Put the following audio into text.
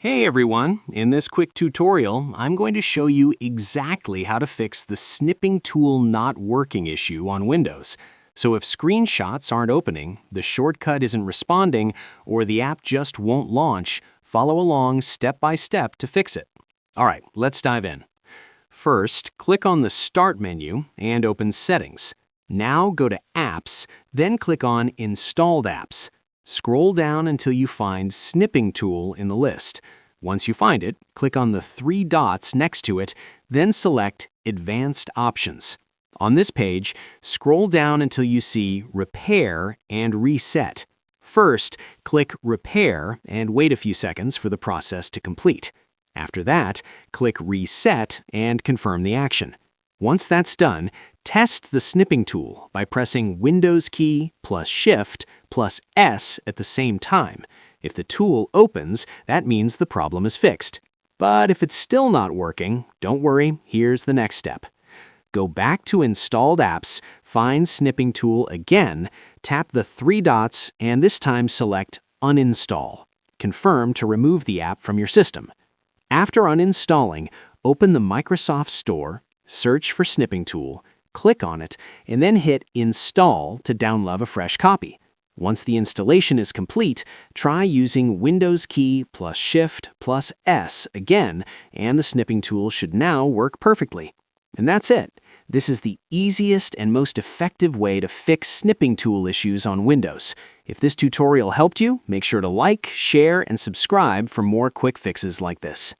Hey everyone, in this quick tutorial, I'm going to show you exactly how to fix the snipping tool not working issue on Windows. So if screenshots aren't opening, the shortcut isn't responding, or the app just won't launch, follow along step by step to fix it. Alright, let's dive in. First, click on the Start menu and open Settings. Now go to Apps, then click on Installed Apps. Scroll down until you find Snipping Tool in the list. Once you find it, click on the three dots next to it, then select Advanced Options. On this page, scroll down until you see Repair and Reset. First, click Repair and wait a few seconds for the process to complete. After that, click Reset and confirm the action. Once that's done, test the snipping tool by pressing Windows key plus Shift plus S at the same time. If the tool opens, that means the problem is fixed. But if it's still not working, don't worry, here's the next step. Go back to Installed Apps, find Snipping Tool again, tap the three dots, and this time select Uninstall. Confirm to remove the app from your system. After uninstalling, open the Microsoft Store, search for Snipping Tool, click on it, and then hit Install to download a fresh copy. Once the installation is complete, try using Windows key plus Shift plus S again, and the Snipping Tool should now work perfectly. And that's it. This is the easiest and most effective way to fix snipping tool issues on Windows. If this tutorial helped you, make sure to like, share, and subscribe for more quick fixes like this.